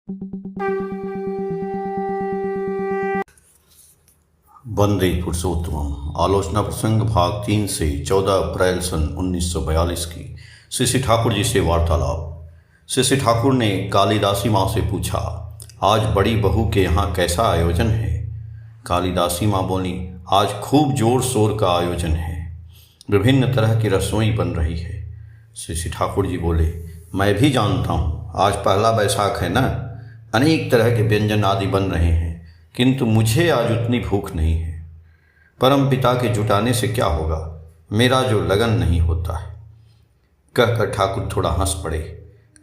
वंदे पुरुषोत्तमम। आलोचना प्रसंग भाग 3 से 14 अप्रैल सन 1942 की। श्री श्री ठाकुर जी से वार्तालाप। श्री श्री ठाकुर ने कालिदासी माँ से पूछा, आज बड़ी बहू के यहाँ कैसा आयोजन है? कालिदासी माँ बोली, आज खूब जोर शोर का आयोजन है, विभिन्न तरह की रसोई बन रही है। श्री श्री ठाकुर जी बोले, मैं भी जानता हूँ, आज पहला बैसाख है ना, अनेक तरह के व्यंजन आदि बन रहे हैं, किंतु मुझे आज उतनी भूख नहीं है। परम पिता के जुटाने से क्या होगा, मेरा जो लगन नहीं होता है। कहकर ठाकुर थोड़ा हंस पड़े।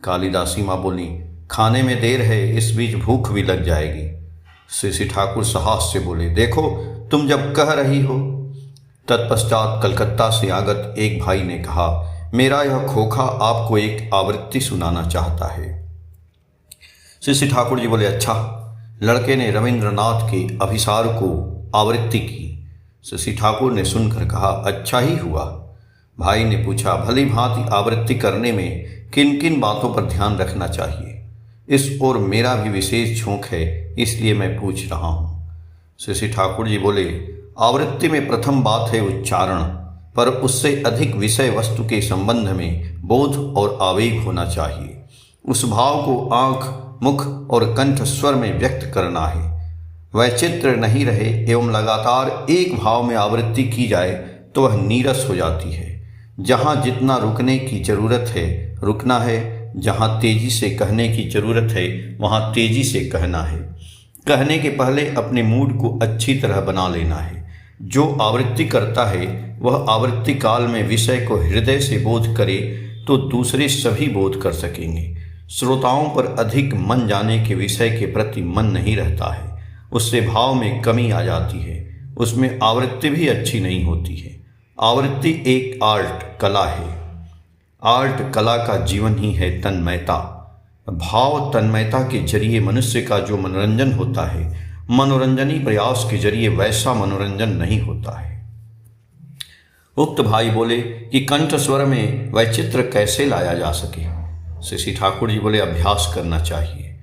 कालिदासी माँ बोली, खाने में देर है, इस बीच भूख भी लग जाएगी। श्री श्री ठाकुर साहस से बोले, देखो तुम जब कह रही हो। तत्पश्चात कलकत्ता से आगत एक भाई ने कहा, मेरा यह खोखा आपको एक आवृत्ति सुनाना चाहता है। श्री श्री ठाकुर जी बोले, अच्छा। लड़के ने रविंद्रनाथ के अभिसार को आवृत्ति की। श्री श्री ठाकुर ने सुनकर कहा, अच्छा ही हुआ। भाई ने पूछा, भली भांति आवृत्ति करने में किन किन बातों पर ध्यान रखना चाहिए? इस ओर मेरा भी विशेष झोंक है, इसलिए मैं पूछ रहा हूँ। श्री श्री ठाकुर जी बोले, आवृत्ति में प्रथम बात है उच्चारण, पर उससे अधिक विषय वस्तु के संबंध में बोध और आवेग होना चाहिए। उस भाव को आँख, मुख और कंठ स्वर में व्यक्त करना है। वैचित्र नहीं रहे एवं लगातार एक भाव में आवृत्ति की जाए तो वह नीरस हो जाती है। जहाँ जितना रुकने की जरूरत है रुकना है, जहाँ तेजी से कहने की जरूरत है वहाँ तेजी से कहना है। कहने के पहले अपने मूड को अच्छी तरह बना लेना है। जो आवृत्ति करता है वह आवृत्ति काल में विषय को हृदय से बोध करे तो दूसरे सभी बोध कर सकेंगे। श्रोताओं पर अधिक मन जाने के विषय के प्रति मन नहीं रहता है, उससे भाव में कमी आ जाती है, उसमें आवृत्ति भी अच्छी नहीं होती है। आवृत्ति एक आर्ट कला है। आर्ट कला का जीवन ही है तन्मयता। भाव तन्मयता के जरिए मनुष्य का जो मनोरंजन होता है, मनोरंजनी प्रयास के जरिए वैसा मनोरंजन नहीं होता है। उक्त भाई बोले कि कंठ स्वर में वैचित्र कैसे लाया जा सके? श्री श्री ठाकुर जी बोले, अभ्यास करना चाहिए।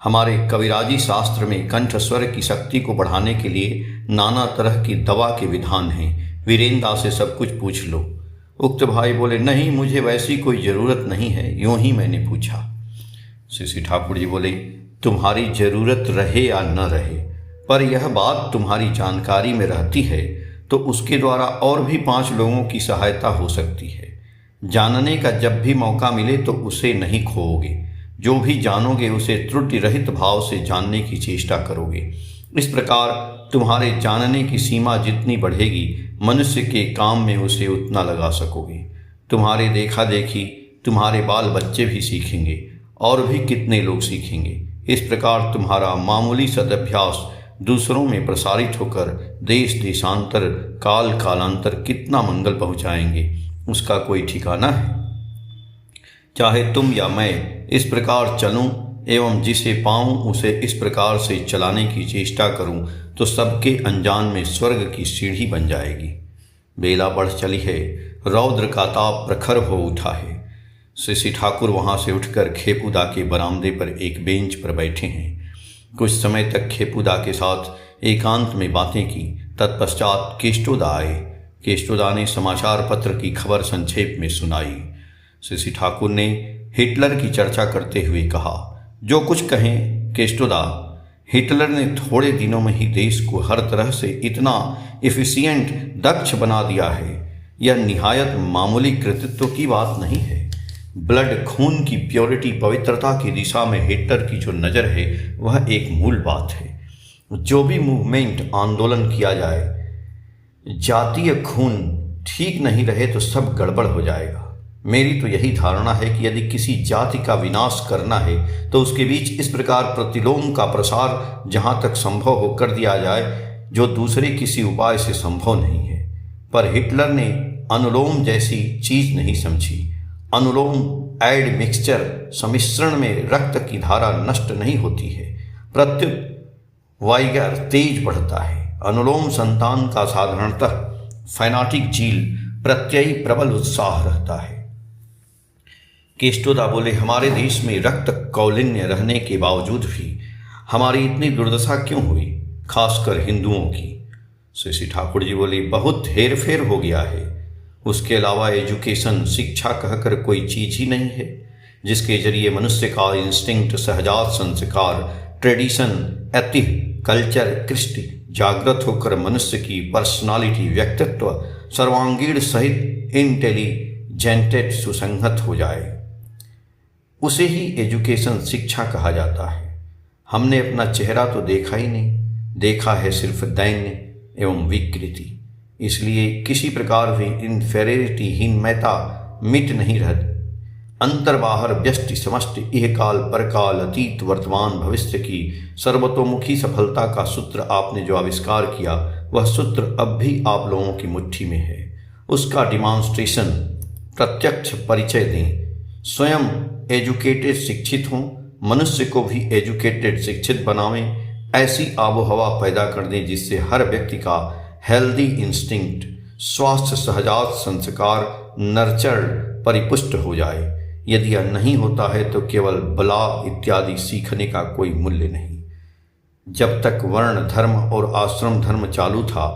हमारे कविराजी शास्त्र में कंठ स्वर की शक्ति को बढ़ाने के लिए नाना तरह की दवा के विधान हैं। वीरेंद्र से सब कुछ पूछ लो। उक्त भाई बोले, नहीं, मुझे वैसी कोई ज़रूरत नहीं है, यूं ही मैंने पूछा। श्री श्री ठाकुर जी बोले, तुम्हारी ज़रूरत रहे या न रहे, पर यह बात तुम्हारी जानकारी में रहती है तो उसके द्वारा और भी 5 लोगों की सहायता हो सकती है। जानने का जब भी मौका मिले तो उसे नहीं खोओगे। जो भी जानोगे उसे त्रुटि रहित भाव से जानने की चेष्टा करोगे। इस प्रकार तुम्हारे जानने की सीमा जितनी बढ़ेगी, मनुष्य के काम में उसे उतना लगा सकोगे। तुम्हारे देखा देखी तुम्हारे बाल बच्चे भी सीखेंगे और भी कितने लोग सीखेंगे। इस प्रकार तुम्हारा मामूली सदभ्यास दूसरों में प्रसारित होकर देश देशांतर काल कालांतर कितना मंगल पहुँचाएंगे, उसका कोई ठिकाना है। चाहे तुम या मैं इस प्रकार चलूं एवं जिसे पाऊं उसे इस प्रकार से चलाने की चेष्टा करूं तो सबके अनजान में स्वर्ग की सीढ़ी बन जाएगी। बेला बढ़ चली है, रौद्र का ताप प्रखर हो उठा है। श्री श्री ठाकुर वहां से उठकर खेपूदा के बरामदे पर एक बेंच पर बैठे हैं। कुछ समय तक खेपूदा के साथ एकांत में बातें की। तत्पश्चात केष्टोदा आए। केष्टोदा ने समाचार पत्र की खबर संक्षेप में सुनाई। श्री श्री ठाकुर ने हिटलर की चर्चा करते हुए कहा, जो कुछ कहें केष्टोदा, हिटलर ने थोड़े दिनों में ही देश को हर तरह से इतना एफिशिएंट, दक्ष बना दिया है। यह निहायत मामूली कृतित्व की बात नहीं है। ब्लड, खून की प्योरिटी, पवित्रता की दिशा में हिटलर की जो नज़र है वह एक मूल बात है। जो भी मूवमेंट, आंदोलन किया जाए, जातीय खून ठीक नहीं रहे तो सब गड़बड़ हो जाएगा। मेरी तो यही धारणा है कि यदि किसी जाति का विनाश करना है तो उसके बीच इस प्रकार प्रतिलोम का प्रसार जहाँ तक संभव हो कर दिया जाए, जो दूसरे किसी उपाय से संभव नहीं है। पर हिटलर ने अनुलोम जैसी चीज नहीं समझी। अनुलोम एड मिक्सचर, सम्मिश्रण में रक्त की धारा नष्ट नहीं होती है, प्रत्युत वाइगर तेज बढ़ता है। अनुलोम संतान का साधारणतः फैनाटिक जील, प्रत्ययी प्रबल उत्साह रहता है। केष्टोदा बोले, हमारे देश में रक्त कौलिन्य रहने के बावजूद भी हमारी इतनी दुर्दशा क्यों हुई, खासकर हिंदुओं की। श्री ठाकुर जी बोले, बहुत हेर फेर हो गया है। उसके अलावा एजुकेशन, शिक्षा कहकर कोई चीज ही नहीं है जिसके जरिए मनुष्य का इंस्टिंक्ट, सहजात संस्कार, ट्रेडिशन, ऐतिह्य, कल्चर, कृष्टि जागृत होकर मनुष्य की पर्सनालिटी, व्यक्तित्व सर्वांगीण सहित इंटेलिजेंटेड सुसंगत हो जाए। उसे ही एजुकेशन, शिक्षा कहा जाता है। हमने अपना चेहरा तो देखा ही नहीं, देखा है सिर्फ दैन्य एवं विकृति। इसलिए किसी प्रकार भी इन्फेरिटी, हीनमयता मिट नहीं रहती। अंतर बाहर, व्यष्टि समष्टि, इह काल परकाल, अतीत वर्तमान भविष्य की सर्वतोमुखी सफलता का सूत्र आपने जो आविष्कार किया, वह सूत्र अब भी आप लोगों की मुट्ठी में है। उसका डिमॉन्स्ट्रेशन, प्रत्यक्ष परिचय दें। स्वयं एजुकेटेड, शिक्षित हों, मनुष्य को भी एजुकेटेड, शिक्षित बनावें। ऐसी आबोहवा पैदा कर दें जिससे हर व्यक्ति का हेल्दी इंस्टिंक्ट, स्वास्थ्य, सहजात संस्कार, नर्चर परिपुष्ट हो जाए। यदि यह नहीं होता है तो केवल बला इत्यादि सीखने का कोई मूल्य नहीं। जब तक वर्ण धर्म और आश्रम धर्म चालू था,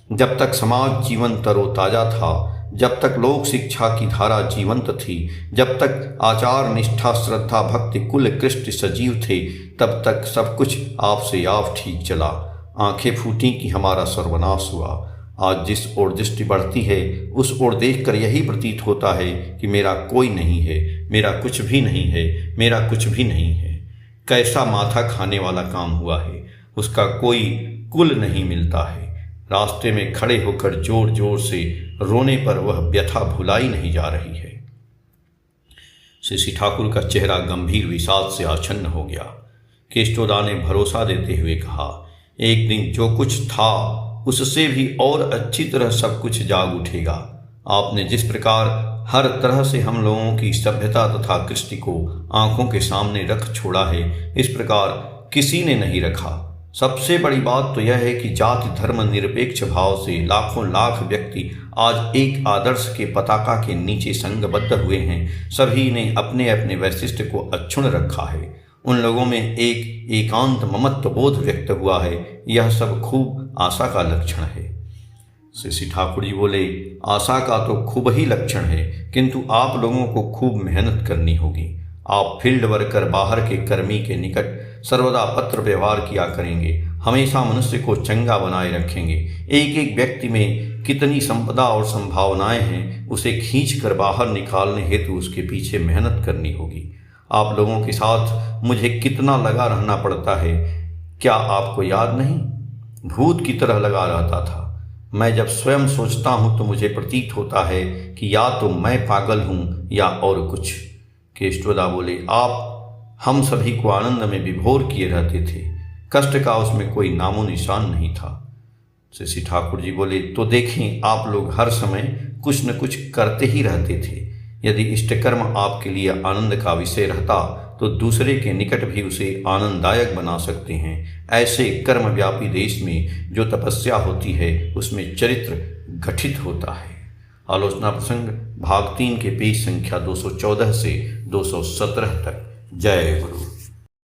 जब तक समाज जीवन तरोताजा था, जब तक लोक शिक्षा की धारा जीवंत थी, जब तक आचार, निष्ठा, श्रद्धा, भक्ति, कुल, कृष्टि सजीव थे, तब तक सब कुछ आपसे आप ठीक चला। आंखें फूटी कि हमारा सर्वनाश हुआ। आज जिस ओर दृष्टि बढ़ती है, उस ओर देखकर यही प्रतीत होता है कि मेरा कोई नहीं है, मेरा कुछ भी नहीं है, मेरा कुछ भी नहीं है। कैसा माथा खाने वाला काम हुआ है। उसका कोई कुल नहीं मिलता है। रास्ते में खड़े होकर जोर जोर से रोने पर वह व्यथा भुलाई नहीं जा रही है। श्री ठाकुर का चेहरा गंभीर विषाद से आच्छन्न हो गया। केष्टोदा ने भरोसा देते हुए कहा, एक दिन जो कुछ था उससे भी और अच्छी तरह सब कुछ जाग उठेगा। आपने जिस प्रकार हर तरह से हम लोगों की सभ्यता तथा कृष्टि को आंखों के सामने रख छोड़ा है, इस प्रकार किसी ने नहीं रखा। सबसे बड़ी बात तो यह है कि जाति धर्म निरपेक्ष भाव से लाखों लाख व्यक्ति आज एक आदर्श के पताका के नीचे संगबद्ध हुए हैं। सभी ने अपने अपने वैशिष्ट्य को अक्षुण्ण रखा है। उन लोगों में एक एकांत ममत्व बोध व्यक्त हुआ है। यह सब खूब आशा का लक्षण है। श्री ठाकुर जी बोले, आशा का तो खूब ही लक्षण है, किंतु आप लोगों को खूब मेहनत करनी होगी। आप फील्ड वर्कर, बाहर के कर्मी के निकट सर्वदा पत्र व्यवहार किया करेंगे, हमेशा मनुष्य को चंगा बनाए रखेंगे। एक एक व्यक्ति में कितनी संपदा और संभावनाएं हैं, उसे खींच कर बाहर निकालने हेतु उसके पीछे मेहनत करनी होगी। आप लोगों के साथ मुझे कितना लगा रहना पड़ता है, क्या आपको याद नहीं? भूत की तरह लगा रहता था। मैं जब स्वयं सोचता हूँ तो मुझे प्रतीत होता है कि या तो मैं पागल हूँ या और कुछ। केष्टोदा बोले, आप हम सभी को आनंद में विभोर किए रहते थे, कष्ट का उसमें कोई नामो निशान नहीं था। श्री ठाकुर जी बोले, तो देखें, आप लोग हर समय कुछ न कुछ करते ही रहते थे। यदि इष्टकर्म आपके लिए आनंद का विषय रहता तो दूसरे के निकट भी उसे आनंददायक बना सकते हैं। ऐसे कर्म व्यापी देश में जो तपस्या होती है उसमें चरित्र गठित होता है। आलोचना प्रसंग भाग 3 के पेज संख्या 214 से 217 तक। जय गुरु।